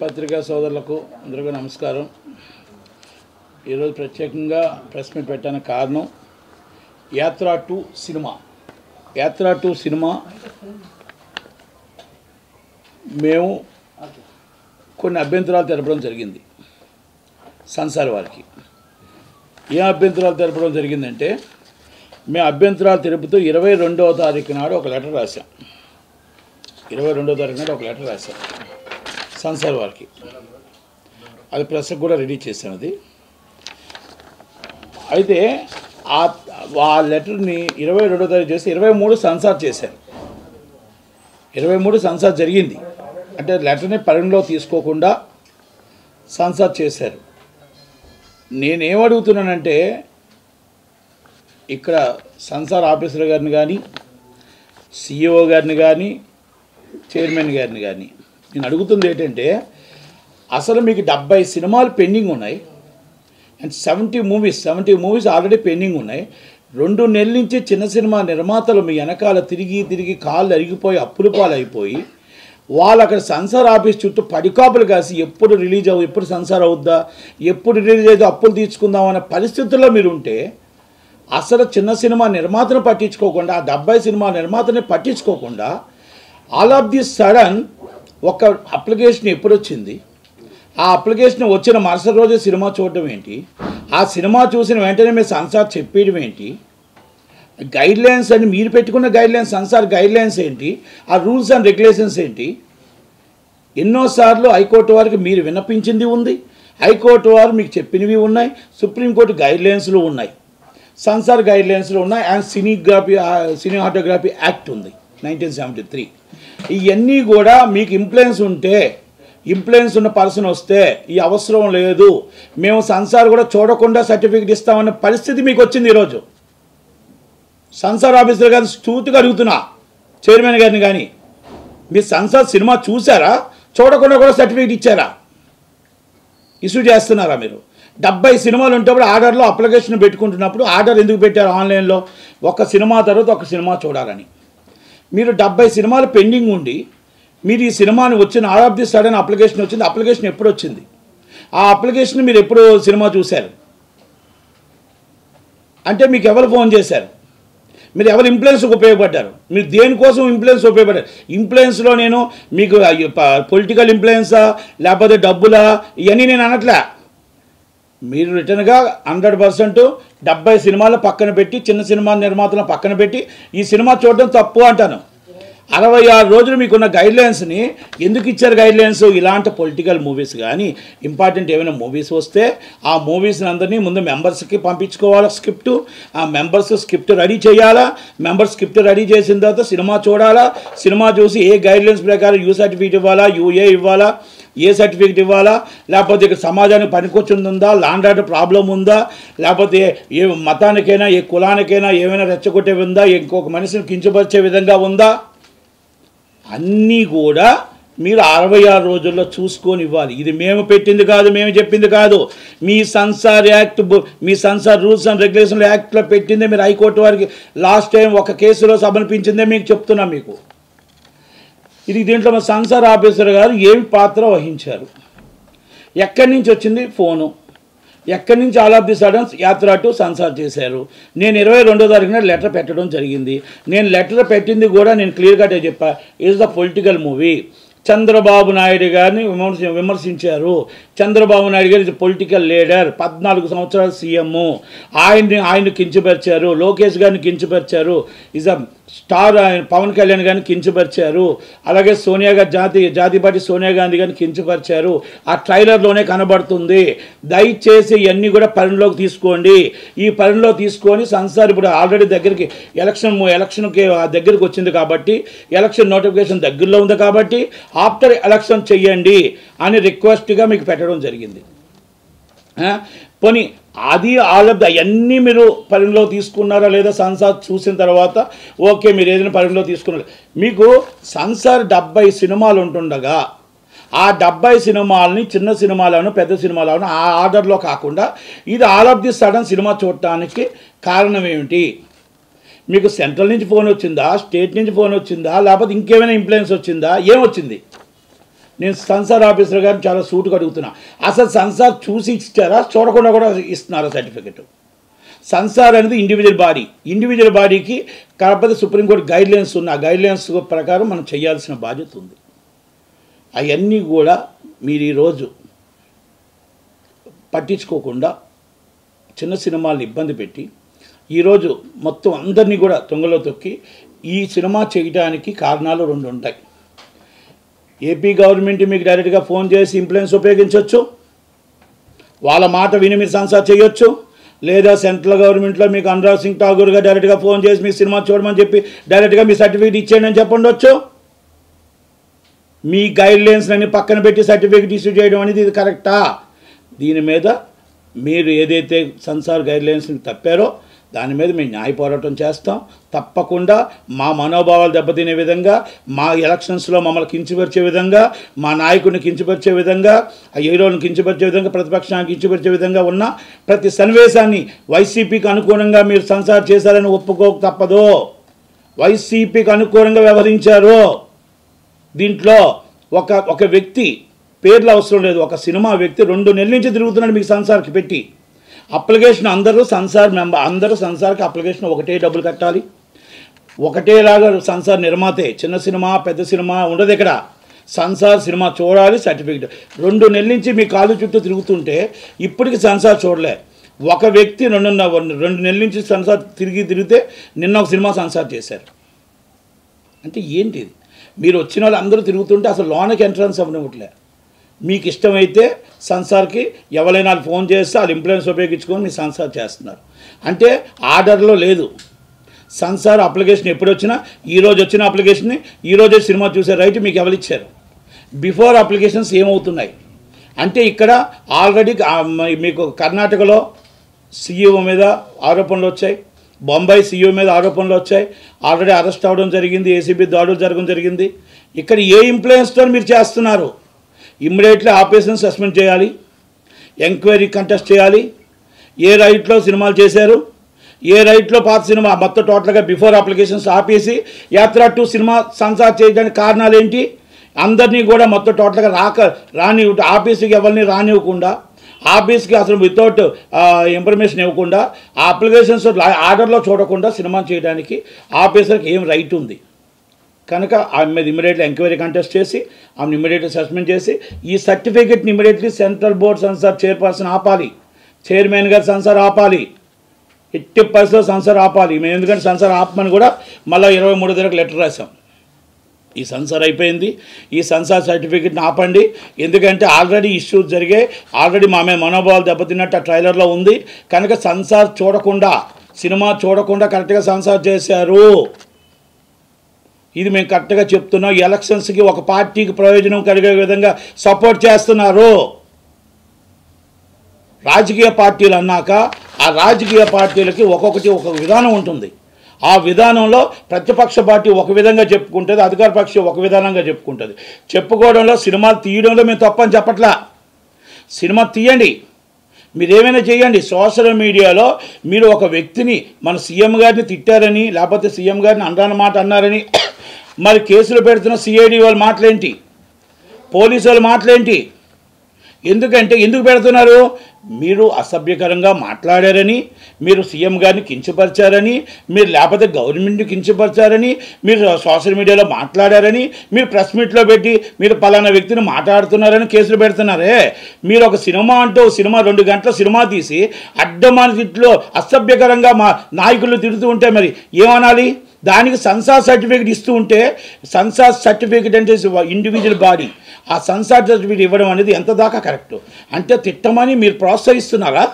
పత్రికా సోదరులకు అందరికీ నమస్కారం. ఈరోజు ప్రత్యేకంగా ప్రెస్ మీట్ పెట్టడానికి కారణం యాత్ర 2 సినిమా. యాత్ర 2 సినిమా మేము కొన్ని అభ్యంతరాలు తెలపడం జరిగింది. సెన్సార్ వారికి ఏ అభ్యంతరాలు తెలపడం జరిగిందంటే, మేము అభ్యంతరాలు తెలుపుతూ 22వ తారీఖు నాడు ఒక లెటర్ రాశాం. 22వ తారీఖు నాడు ఒక లెటర్ రాశాం సెన్సార్ వారికి. అది ప్రెస్కి కూడా రెడీ చేసాం. అది అయితే ఆ లెటర్ని 22వ తారీఖు చేసి 23 సెన్సార్ చేశారు. 23 సెన్సార్ జరిగింది. అంటే లెటర్ని పరిగణలో తీసుకోకుండా సెన్సార్ చేశారు. నేనేమడుగుతున్నానంటే, ఇక్కడ సెన్సార్ ఆఫీసర్ గారిని కానీ, సిఇఓ గారిని కానీ, చైర్మన్ గారిని కానీ నేను అడుగుతుంది ఏంటంటే, అసలు మీకు 70 సినిమాలు పెండింగ్ ఉన్నాయి అండ్ 70 మూవీస్ ఆల్రెడీ పెండింగ్ ఉన్నాయి. 2 నెలల నుంచి చిన్న సినిమా నిర్మాతలు మీ వెనకాల తిరిగి కాళ్ళు అరిగిపోయి అప్పుల పాలు అయిపోయి వాళ్ళు అక్కడ సెన్సార్ ఆఫీస్ చుట్టూ పడికాపులు కాసి ఎప్పుడు రిలీజ్ ఎప్పుడు సెన్సార్ అవుద్దా, ఎప్పుడు రిలీజ్ అయితే అప్పులు తీర్చుకుందాం అనే పరిస్థితుల్లో మీరు ఉంటే, అసలు చిన్న సినిమా నిర్మాతను పట్టించుకోకుండా, ఆ 70 సినిమా నిర్మాతని పట్టించుకోకుండా ఆల్ ఆఫ్ ది సడన్ ఒక అప్లికేషన్ ఎప్పుడు వచ్చింది, ఆ అప్లికేషన్ వచ్చిన మరుసటి రోజే సినిమా చూడడం ఏంటి, ఆ సినిమా చూసిన వెంటనే మీరు సెన్సార్ చెప్పేయడం ఏంటి, గైడ్లైన్స్ అని మీరు పెట్టుకున్న గైడ్లైన్స్, సెన్సార్ గైడ్లైన్స్ ఏంటి, ఆ రూల్స్ అండ్ రెగ్యులేషన్స్ ఏంటి. ఎన్నోసార్లు హైకోర్టు వారికి మీరు విన్నపించింది ఉంది, హైకోర్టు వారు మీకు చెప్పినవి ఉన్నాయి, సుప్రీంకోర్టు గైడ్లైన్స్లు ఉన్నాయి, సెన్సార్ గైడ్లైన్స్లు ఉన్నాయి, అండ్ సినిమాటోగ్రఫీ యాక్ట్ ఉంది 1973. ఇవన్నీ కూడా మీకు ఇంప్లూయెన్స్ ఉన్న పర్సన్ వస్తే ఈ అవసరం లేదు, మేము సెన్సార్ కూడా చూడకుండా సర్టిఫికేట్ ఇస్తామన్న పరిస్థితి మీకు వచ్చింది. ఈరోజు సెన్సార్ ఆఫీసర్ గారిని స్తూతిగా అడుగుతున్నా, చైర్మన్ గారిని కానీ, మీరు సెన్సార్ సినిమా చూసారా, చూడకుండా కూడా సర్టిఫికేట్ ఇచ్చారా, ఇష్యూ చేస్తున్నారా? మీరు 70 సినిమాలు ఉంటప్పుడు ఆర్డర్లో అప్లికేషన్ పెట్టుకుంటున్నప్పుడు ఆర్డర్ ఎందుకు పెట్టారు ఆన్లైన్లో? ఒక సినిమా తర్వాత ఒక సినిమా చూడాలని. మీరు 70 సినిమాలు పెండింగ్ ఉండి మీరు ఈ సినిమాని వచ్చిన all of the sudden application వచ్చింది. అప్లికేషన్ ఎప్పుడు వచ్చింది? ఆ అప్లికేషన్ మీరు ఎప్పుడు సినిమా చూశారు అంటే మీకు ఎవరు ఫోన్ చేశారు? మీరు ఎవరు ఇన్ఫ్లుయెన్స్కి ఉపయోగపడ్డారు? మీరు దేనికోసం ఇన్ఫ్లుయెన్స్ ఉపయోగపడ్డారు? ఇన్ఫ్లుయెన్స్లో నేను మీకు పొలిటికల్ ఇన్ఫ్లుయెన్సా లేకపోతే డబ్బులా ఇవన్నీ నేను అనట్లే. మీరు రిటర్న్గా 100% 70 సినిమాలు పక్కన పెట్టి, చిన్న సినిమా నిర్మాతలను పక్కన పెట్టి ఈ సినిమా చూడడం తప్పు అంటాను. 66 రోజులు మీకున్న గైడ్లైన్స్ని ఎందుకు ఇచ్చారు? గైడ్లైన్స్ ఇలాంటి పొలిటికల్ మూవీస్ కానీ, ఇంపార్టెంట్ ఏమైనా మూవీస్ వస్తే ఆ మూవీస్ని అందరినీ ముందు మెంబర్స్కి పంపించుకోవాలా స్క్రిప్టు, ఆ మెంబర్స్ స్క్రిప్ట్ రెడీ చేయాలా, మెంబర్స్ స్క్రిప్ట్ రెడీ చేసిన తర్వాత సినిమా చూడాలా, సినిమా చూసి ఏ గైడ్లైన్స్ ప్రకారం యూ సర్టిఫికేట్ ఇవ్వాలా, యూఏ ఇవ్వాలా, ఏ సర్టిఫికేట్ ఇవ్వాలా, లేకపోతే ఇక్కడ సమాజానికి పనికొచ్చిందా, ల్యాండ్ ఆర్డర్ ప్రాబ్లం ఉందా, లేకపోతే ఏ మతానికైనా ఏ కులానికైనా ఏమైనా రెచ్చగొట్టే ఉందా, ఇంకొక మనిషిని కించపరిచే విధంగా ఉందా, అన్నీ కూడా మీరు 66 రోజుల్లో చూసుకొని ఇవ్వాలి. ఇది మేము పెట్టింది కాదు, మేము చెప్పింది కాదు. మీ సెన్సార్ యాక్ట్, మీ సెన్సార్ రూల్స్ అండ్ రెగ్యులేషన్ యాక్ట్లో పెట్టిందే. మీరు హైకోర్టు వారికి లాస్ట్ టైం ఒక కేసులో సమర్పించిందే మీకు చెప్తున్నా. మీకు ఇది దీంట్లో మా సెన్సార్ ఆఫీసర్ గారు ఏమి పాత్ర వహించారు? ఎక్కడి నుంచి వచ్చింది ఫోను? ఎక్కడి నుంచి ఆల్ ఆఫ్ ది సడన్ యాత్ర 2 సెన్సార్ చేశారు? నేను 22వ తారీఖున లెటర్ పెట్టడం జరిగింది. నేను లెటర్ పెట్టింది కూడా నేను క్లియర్గా చెప్పా, it's the political movie. Chandrababu Naidu గారిని విమర్శించారు. చంద్రబాబు నాయుడు గారు పొలిటికల్ లీడర్, 14 సంవత్సరాలు సీఎం. ఆయన్ని కించపరిచారు. లోకేష్ గారిని కించపరిచారు. Is a star. Pawan Kalyan గారిని కించపరిచారు. అలాగే సోనియా గారి జాతీయ పార్టీ సోనియా గాంధీ గారిని కించపరిచారు. ఆ ట్రైలర్లోనే కనబడుతుంది. దయచేసి ఇవన్నీ కూడా పరిణలోకి తీసుకోండి. ఈ పరిణలో తీసుకొని సెన్సార్ ఇప్పుడు ఆల్రెడీ దగ్గరికి ఎలక్షన్కి దగ్గరికి వచ్చింది కాబట్టి, ఎలక్షన్ నోటిఫికేషన్ దగ్గరలో ఉంది కాబట్టి ఆఫ్టర్ ఎలక్షన్ చెయ్యండి అని రిక్వెస్ట్గా మీకు పెట్టడం జరిగింది. పోనీ అది అవన్నీ మీరు పరిగణలో తీసుకున్నారా లేదా? సెన్సార్ చూసిన తర్వాత ఓకే, మీరు ఏదైనా పరిగణలో తీసుకున్నారు. మీకు సెన్సార్ 70 సినిమాలు ఉంటుండగా ఆ 70 సినిమాలని చిన్న సినిమాలను పెద్ద సినిమాలను ఆ ఆర్డర్లో కాకుండా ఇది all of the sudden cinema చూడటానికి కారణం ఏమిటి? మీకు సెంట్రల్ నుంచి ఫోన్ వచ్చిందా, స్టేట్ నుంచి ఫోన్ వచ్చిందా, లేకపోతే ఇంకేమైనా ఇన్ఫ్లుయెన్స్ వచ్చిందా, ఏమొచ్చింది? నేను సెన్సార్ ఆఫీసర్ గారిని చాలా సూటుగా అడుగుతున్నా, అసలు సెన్సార్ చూసి ఇచ్చారా, చూడకుండా కూడా ఇస్తున్నారా సర్టిఫికెట్? సెన్సార్ అనేది ఇండివిజువల్ బాడీకి కాకపోతే సుప్రీంకోర్టు గైడ్లైన్స్ ఉన్న ఆ గైడ్లైన్స్ ప్రకారం మనం చేయాల్సిన బాధ్యత ఉంది. అవన్నీ కూడా మీరు ఈరోజు పట్టించుకోకుండా చిన్న సినిమాలను ఇబ్బంది పెట్టి ఈరోజు మొత్తం అందరినీ కూడా తొంగలో తొక్కి ఈ సినిమా చేయడానికి కారణాలు 2 ఉంటాయి. ఏపీ గవర్నమెంట్ మీకు డైరెక్ట్గా ఫోన్ చేసి ఇన్ఫ్లుయెన్స్ ఉపయోగించవచ్చు, వాళ్ళ మాట విని మీరు సెన్సార్ చేయొచ్చు, లేదా సెంట్రల్ గవర్నమెంట్లో మీకు అనురాగ్ సింగ్ ఠాగూర్ గారు డైరెక్ట్గా ఫోన్ చేసి మీ సినిమా చూడమని చెప్పి డైరెక్ట్గా మీ సర్టిఫికేట్ ఇచ్చేయండి అని చెప్పండొచ్చు. మీ గైడ్లైన్స్ అన్ని పక్కన పెట్టి సర్టిఫికేట్ ఇష్యూ చేయడం అనేది ఇది కరెక్టా? దీని మీద మీరు ఏదైతే సెన్సార్ గైడ్లైన్స్ని తప్పారో దాని మీద మేము న్యాయ పోరాటం చేస్తాం. తప్పకుండా మా మనోభావాలు దెబ్బతినే విధంగా, మా ఎలక్షన్స్లో మమ్మల్ని కించపరిచే విధంగా, మా నాయకుడిని కించపరిచే విధంగా, ఆ హీరోని కించపరిచే విధంగా, ప్రతిపక్షాన్ని కించపరిచే విధంగా ఉన్న ప్రతి సన్నివేశాన్ని వైసీపీకి అనుకూలంగా మీరు సెన్సార్ చేశారని ఒప్పుకోక తప్పదు. వైసీపీకి అనుకూలంగా వ్యవహరించారు. దీంట్లో ఒక వ్యక్తి పేర్లు అవసరం లేదు, ఒక సినిమా వ్యక్తి 2 నెలల నుంచి తిరుగుతున్నాడు మీకు సెన్సార్కి పెట్టి. అప్లికేషన్ అందరూ సెన్సార్కి అప్లికేషన్ ఒకటే డబ్బులు కట్టాలి, ఒకటేలాగా సెన్సార్ నిర్మాతే. చిన్న సినిమా పెద్ద సినిమా ఉండదు ఇక్కడ. సెన్సార్ సినిమా చూడాలి, సర్టిఫికేట్. 2 నెలల నుంచి మీ కాలు చుట్టూ తిరుగుతుంటే ఇప్పటికి సెన్సార్ చూడలే. ఒక వ్యక్తి 2 నెలల నుంచి సెన్సార్ తిరిగితే నిన్న ఒక సినిమా సెన్సార్ చేశారు. అంటే ఏంటిది? మీరు వచ్చిన వాళ్ళు అందరూ తిరుగుతుంటే అసలు లోనకి ఎంట్రన్స్ అవ్వనివ్వట్లే. మీకు ఇష్టమైతే సెన్సార్కి ఎవరైనా ఫోన్ చేస్తే వాళ్ళు ఇన్ఫ్లుయెన్స్ ఉపయోగించుకొని మీరు సెన్సార్ చేస్తున్నారు. అంటే ఆర్డర్లో లేదు. సెన్సార్ అప్లికేషన్ ఎప్పుడు వచ్చినా ఈరోజు వచ్చిన అప్లికేషన్ని ఈరోజే సినిమా చూసే రైట్ మీకు ఎవరిచ్చారు? బిఫోర్ అప్లికేషన్స్ ఏమవుతున్నాయి అంటే ఇక్కడ ఆల్రెడీ మీకు కర్ణాటకలో సీఈఓ మీద ఆరోపణలు వచ్చాయి, బొంబాయి సీఈఓ మీద ఆరోపణలు వచ్చాయి, ఆల్రెడీ అరెస్ట్ అవ్వడం జరిగింది, ఏసీబీ దాడులు జరగడం జరిగింది. ఇక్కడ ఏ ఇన్ఫ్లుయెన్స్తో మీరు చేస్తున్నారు? ఇమ్మీడియట్లీ ఆపరేషన్ సస్పెండ్ చేయాలి, ఎంక్వైరీ కంటెస్ట్ చేయాలి. ఏ రైట్లో సినిమాలు చేశారు, ఏ రైట్లో పాత సినిమా మొత్తం టోటల్గా బిఫోర్ అప్లికేషన్స్ ఆపేసి యాత్ర 2 సినిమా సెన్సార్ చేయడానికి కారణాలు ఏంటి? అందరినీ కూడా మొత్తం టోటల్గా రాని ఆఫీస్కి ఎవరిని రానివ్వకుండా, ఆఫీస్కి అసలు వితౌట్ ఇన్ఫర్మేషన్ ఇవ్వకుండా, ఆ అప్లికేషన్స్ ఆర్డర్లో చూడకుండా సినిమా చేయడానికి ఆఫీసర్కి ఏం రైట్ ఉంది? కనుక ఆమె మీద ఇమ్మీడియట్లీ ఎంక్వైరీ కంటెస్ట్ చేసి ఆమెను ఇమ్మీడియట్లీ సస్పెండ్ చేసి ఈ సర్టిఫికేట్ని immediately central board censor chairperson ఆపాలి, చైర్మన్ గారు సెన్సార్ ఆపాలి, ఎట్టి పరిస్థితుల్లో సెన్సార్ ఆపాలి. మేము ఎందుకంటే సెన్సార్ ఆపమని కూడా మళ్ళీ 23 దగ్గరకు లెటర్ రాసాం. ఈ సెన్సార్ అయిపోయింది, ఈ సెన్సార్ సర్టిఫికేట్ని ఆపండి. ఎందుకంటే ఆల్రెడీ ఇష్యూస్ జరిగాయి, ఆల్రెడీ మా మీద మనోభావాలు దెబ్బతిన్నట్టు ఆ ట్రైలర్లో ఉంది. కనుక సెన్సార్ చూడకుండా, సినిమా చూడకుండా కరెక్ట్గా సెన్సార్ చేశారు. ఇది మేము కరెక్ట్గా చెప్తున్నాం. ఎలక్షన్స్కి ఒక పార్టీకి ప్రయోజనం కలిగే విధంగా సపోర్ట్ చేస్తున్నారు. రాజకీయ పార్టీలు అన్నాక ఆ రాజకీయ పార్టీలకి ఒక్కొక్కటి ఒక విధానం ఉంటుంది. ఆ విధానంలో ప్రతిపక్ష పార్టీ ఒక విధంగా చెప్పుకుంటుంది, అధికార పక్షం ఒక విధానంగా చెప్పుకుంటుంది. చెప్పుకోవడంలో, సినిమాలు తీయడంలో మేము తప్పని చెప్పట్లా. సినిమా తీయండి, మీరు ఏమైనా చేయండి. సోషల్ మీడియాలో మీరు ఒక వ్యక్తిని మన సీఎం గారిని తిట్టారని, లేకపోతే సీఎం గారిని అనరాని మాట అన్నారని మరి కేసులు పెడుతున్న సిఐడి వాళ్ళ మాటలేంటి, పోలీసు వాళ్ళ మాటలేంటి? ఎందుకు పెడుతున్నారు? మీరు అసభ్యకరంగా మాట్లాడారని, మీరు సీఎం గారిని కించపరిచారని, మీరు లేకపోతే గవర్నమెంట్ని కించపరిచారని, మీరు సోషల్ మీడియాలో మాట్లాడారని, మీరు ప్రెస్ మీట్లో పెట్టి మీరు పలానా వ్యక్తిని మాట్లాడుతున్నారని కేసులు పెడుతున్నారే. మీరు ఒక సినిమా అంటూ సినిమా 2 గంటల సినిమా తీసి అడ్డమాని తిట్లో అసభ్యకరంగా మా నాయకులు తిడుతూ ఉంటే మరి ఏమనాలి? దానికి సెన్సార్ సర్టిఫికేట్ ఇస్తూ ఉంటే, సెన్సార్ సర్టిఫికేట్ అంటే ఇండివిజువల్ బాడీ, ఆ సెన్సార్ సర్టిఫికేట్ ఇవ్వడం అనేది ఎంత దాకా కరెక్ట్? అంటే తిట్టమని మీరు ప్రోత్సహిస్తున్నారా?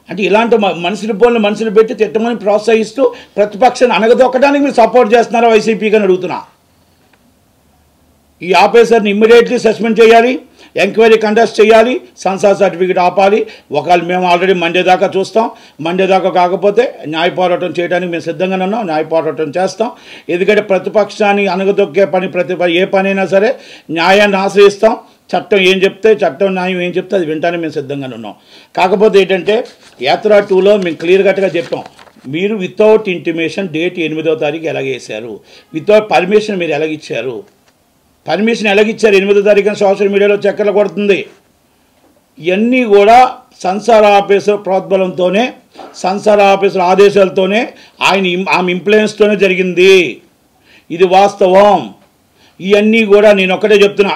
అంటే ఇలాంటి మనుషులు పెట్టి తిట్టమని ప్రోత్సహిస్తూ ప్రతిపక్షాన్ని అనగదొక్కడానికి మీరు సపోర్ట్ చేస్తున్నారా వైసీపీకి అని అడుగుతున్నా. ఈ ఆఫీసర్ని ఇమ్మీడియట్లీ సస్పెండ్ చేయాలి, ఎంక్వైరీ కండక్ట్ చేయాలి, సెన్సార్ సర్టిఫికేట్ ఆపాలి. ఒకవేళ మేము ఆల్రెడీ మండే దాకా చూస్తాం, మండే దాకా కాకపోతే న్యాయ పోరాటం చేయడానికి మేము సిద్ధంగానే ఉన్నాం, న్యాయ పోరాటం చేస్తాం. ఎందుకంటే ప్రతిపక్షాన్ని అనగదొక్కే ఏ పనైనా సరే న్యాయాన్ని ఆశ్రయిస్తాం. చట్టం ఏం చెప్తే, చట్టం న్యాయం ఏం చెప్తే అది వింటానికి మేము సిద్ధంగానే ఉన్నాం. కాకపోతే ఏంటంటే యాత్ర 2లో మేము క్లియర్ కట్గా చెప్పాం, మీరు వితౌట్ ఇంటిమేషన్ డేట్ 8వ తారీఖు ఎలాగేశారు, వితౌట్ పర్మిషన్ మీరు ఎలాగిచ్చారు? పర్మిషన్ ఎలాగిచ్చారు? 8వ తారీఖున సోషల్ మీడియాలో చక్కర్లు కొడుతుంది. ఇవన్నీ కూడా సంసార ఆఫీసర్ ప్రోద్బలంతోనే, సంసార ఆఫీసర్ ఆదేశాలతోనే, ఆమె ఇంప్లుయెన్స్తోనే జరిగింది. ఇది వాస్తవం. ఇవన్నీ కూడా నేను ఒక్కటే చెప్తున్నా.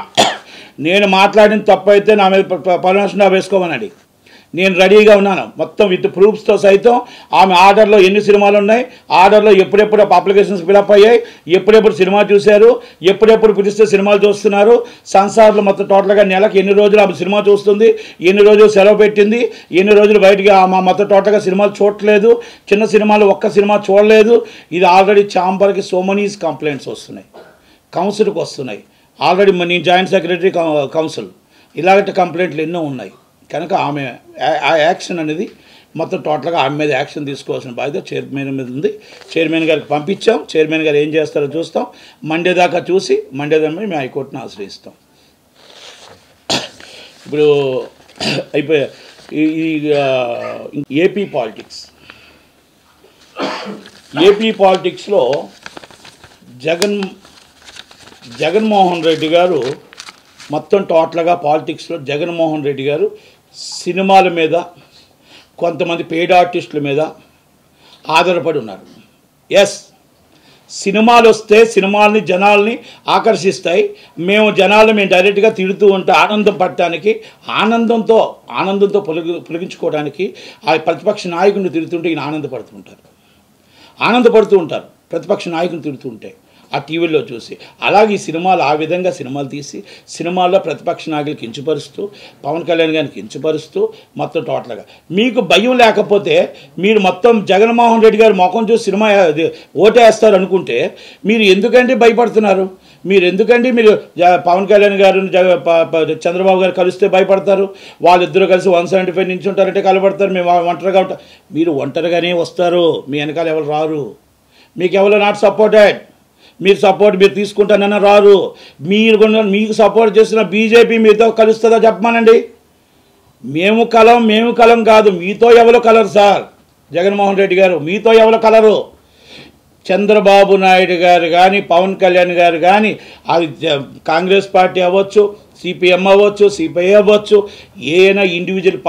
నేను మాట్లాడిన తప్పైతే నా మీద పర్మిషన్ వేసుకోమనండి. నేను రెడీగా ఉన్నాను మొత్తం విత్ ప్రూఫ్స్తో సైతం. ఆమె ఆర్డర్లో ఎన్ని సినిమాలు ఉన్నాయి, ఆర్డర్లో ఎప్పుడెప్పుడు అప్లికేషన్స్ ఫిలప్ అయ్యాయి, ఎప్పుడెప్పుడు సినిమా చూశారు, ఎప్పుడెప్పుడు పిలిస్తే సినిమాలు చూస్తున్నారు, సంసార్లు మొత్తం టోటల్గా నెలకు ఎన్ని రోజులు ఆమె సినిమా చూస్తుంది, ఎన్ని రోజులు సెలవు పెట్టింది, ఎన్ని రోజులు బయటికి మా మొత్తం టోటల్గా సినిమాలు చూడట్లేదు, చిన్న సినిమాలు ఒక్క సినిమా చూడలేదు. ఇది ఆల్రెడీ ఛాంబర్కి సో మెనీ కంప్లైంట్స్ వస్తున్నాయి, కౌన్సిల్కి వస్తున్నాయి. ఆల్రెడీ నేను జాయింట్ సెక్రటరీ కౌన్సిల్, ఇలాంటి కంప్లైంట్లు ఎన్నో ఉన్నాయి. కనుక ఆమె ఆ యాక్షన్ అనేది మొత్తం టోటల్గా ఆమె మీద యాక్షన్ తీసుకోవాల్సిన బాధ్యత చైర్మన్ మీద ఉంది. చైర్మన్ గారికి పంపించాం. చైర్మన్ గారు ఏం చేస్తారో చూస్తాం. మండే దాకా చూసి మండే దాకా మేము హైకోర్టును ఆశ్రయిస్తాం. ఇప్పుడు అయిపోయా ఏపీ పాలిటిక్స్లో జగన్మోహన్ రెడ్డి గారు మొత్తం టోటల్గా పాలిటిక్స్లో జగన్మోహన్ రెడ్డి గారు సినిమాల మీద, కొంతమంది పెయిడ్ ఆర్టిస్టుల మీద ఆధారపడి ఉన్నారు. ఎస్, సినిమాలు వస్తే సినిమాలని జనాల్ని ఆకర్షిస్తాయి. మేము డైరెక్ట్గా తిడుతూ ఉంటే ఆనందం పడటానికి, ఆనందంతో పొలిగించుకోవడానికి ఆ ప్రతిపక్ష నాయకుడిని తిడుతుంటే ఈయన ఆనందపడుతూ ఉంటారు ప్రతిపక్ష నాయకుని తిడుతుంటే ఆ టీవీలో చూసి. అలాగే ఈ సినిమాలు ఆ విధంగా సినిమాలు తీసి సినిమాల్లో ప్రతిపక్ష నాయకులు కించపరుస్తూ, పవన్ కళ్యాణ్ గారిని కించపరుస్తూ మొత్తం టోటల్గా. మీకు భయం లేకపోతే మీరు మొత్తం జగన్మోహన్ రెడ్డి గారు ముఖం చూసి సినిమా ఓటేస్తారు అనుకుంటే మీరు ఎందుకండి భయపడుతున్నారు? మీరు పవన్ కళ్యాణ్ గారు చంద్రబాబు గారు కలిస్తే భయపడతారు? వాళ్ళిద్దరూ కలిసి 175 నుంచి ఉంటారంటే కలబడతారు. మేము ఒంటరిగా ఉంటాం. మీరు ఒంటరిగానే వస్తారు, మీ వెనకాల ఎవరు రారు. మీకు ఎవరు నాట్ సపోర్టెడ్. మీరు తీసుకుంటానన్న రారు. మీకు సపోర్ట్ చేసిన బీజేపీ మీతో కలుస్తుందా చెప్పమానండి. మేము కలం కాదు, మీతో ఎవరు కలరు సార్? జగన్మోహన్ రెడ్డి గారు మీతో ఎవరు కలరు? చంద్రబాబు నాయుడు గారు కానీ, పవన్ కళ్యాణ్ గారు కానీ, అది కాంగ్రెస్ పార్టీ అవ్వచ్చు, సిపిఎం అవ్వచ్చు, సిపిఐ అవ్వచ్చు, ఏదైనా ఇండివిజువల్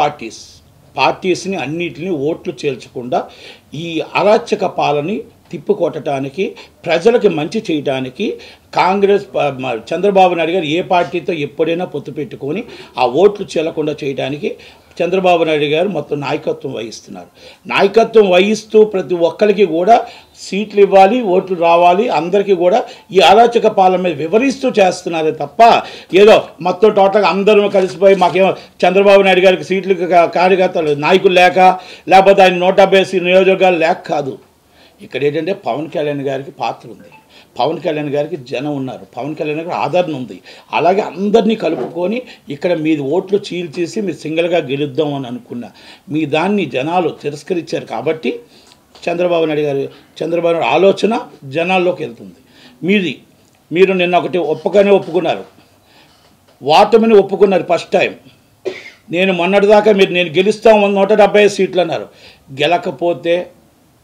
పార్టీస్ని అన్నిటిని ఓట్లు చేల్చకుండా ఈ అరాచక పాలని తిప్పుకొట్టడానికి, ప్రజలకు మంచి చేయడానికి చంద్రబాబు నాయుడు గారు ఏ పార్టీతో ఎప్పుడైనా పొత్తు పెట్టుకొని ఆ ఓట్లు చెల్లకుండా చేయడానికి చంద్రబాబు నాయుడు గారు మొత్తం నాయకత్వం వహిస్తున్నారు. నాయకత్వం వహిస్తూ ప్రతి ఒక్కరికి కూడా సీట్లు ఇవ్వాలి, ఓట్లు రావాలి, అందరికీ కూడా ఈ అరాచక పాలన మీద వివరిస్తూ చేస్తున్నారే తప్ప ఏదో మొత్తం టోటల్గా అందరూ కలిసిపోయి మాకేమో చంద్రబాబు నాయుడు గారికి సీట్లు కార్యకర్తలు నాయకులు లేకపోతే ఆయన 170 నియోజకవర్గాలు లేక కాదు. ఇక్కడ ఏంటంటే పవన్ కళ్యాణ్ గారికి పాత్ర ఉంది, పవన్ కళ్యాణ్ గారికి జనం ఉన్నారు, పవన్ కళ్యాణ్ గారికి ఆదరణ ఉంది. అలాగే అందరినీ కలుపుకొని ఇక్కడ మీది ఓట్లు చీల్చేసి మీరు సింగిల్గా గెలుద్దాం అని అనుకున్న మీ దాన్ని జనాలు తిరస్కరించారు. కాబట్టి చంద్రబాబు నాయుడు ఆలోచన జనాల్లోకి వెళ్తుంది. మీరు నిన్న ఒకటి ఒప్పుకున్నారు, వాటమిని ఒప్పుకున్నారు ఫస్ట్ టైం. నేను మొన్నటిదాకా నేను గెలుస్తాం 170 సీట్లు అన్నారు. గెలకపోతే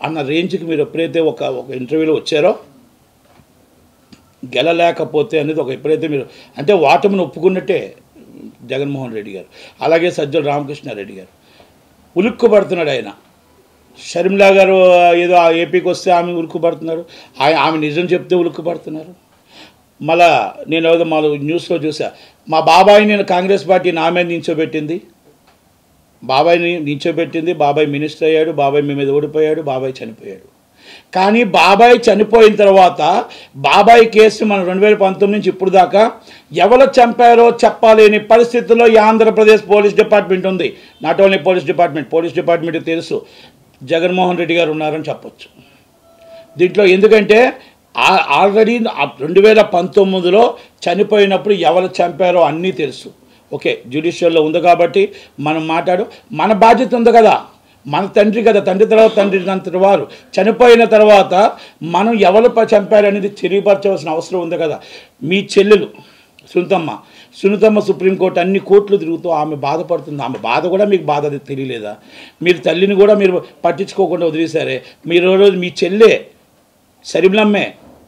అన్న రేంజ్కి మీరు ఎప్పుడైతే ఒక ఇంటర్వ్యూలో వచ్చారో, గెలలేకపోతే అనేది ఎప్పుడైతే మీరు అంటే వాటమిని ఒప్పుకున్నట్టే జగన్మోహన్ రెడ్డి గారు. అలాగే సజ్జల రామకృష్ణారెడ్డి గారు ఉలుక్కుపడుతున్నాడు. ఆయన షర్మిలా గారు ఏదో ఏపీకి వస్తే ఆమె ఉలుక్కుపడుతున్నారు, ఆమె నిజం చెప్తే ఉలుక్కుపడుతున్నారు. మళ్ళా నేను ఏదో న్యూస్లో చూసా, మా బాబాయిని నేను కాంగ్రెస్ పార్టీ నా మీద నించోబెట్టింది, బాబాయ్ మినిస్టర్ అయ్యాడు, బాబాయ్ మీ మీద ఓడిపోయాడు, బాబాయ్ చనిపోయాడు. కానీ బాబాయ్ చనిపోయిన తర్వాత బాబాయ్ కేసు మనం 2019 నుంచి ఇప్పుడు దాకా ఎవరు చంపారో చెప్పలేని పరిస్థితుల్లో ఈ ఆంధ్రప్రదేశ్ పోలీస్ డిపార్ట్మెంట్ ఉంది. నాట్ ఓన్లీ పోలీస్ డిపార్ట్మెంట్ తెలుసు జగన్మోహన్ రెడ్డి గారు ఉన్నారని చెప్పొచ్చు దీంట్లో. ఎందుకంటే ఆల్రెడీ 2019లో చనిపోయినప్పుడు ఎవరు చంపారో అన్నీ తెలుసు. ఓకే, జ్యుడిషియల్లో ఉంది కాబట్టి మనం మన బాధ్యత ఉంది కదా, మన తండ్రి కదా, తండ్రి తర్వాత తండ్రి వారు చనిపోయిన తర్వాత మనం ఎవరు చంపారనేది తెలియపరచవలసిన అవసరం ఉంది కదా. మీ చెల్లెలు సునీతమ్మ సుప్రీంకోర్టు అన్ని కోర్టులు తిరుగుతూ ఆమె బాధపడుతుంది. ఆమె బాధ కూడా మీకు బాధ తెలియలేదా? మీరు తల్లిని కూడా మీరు పట్టించుకోకుండా వదిలేశారే. మీరు రోజు మీ చెల్లె షర్మిలమ్మే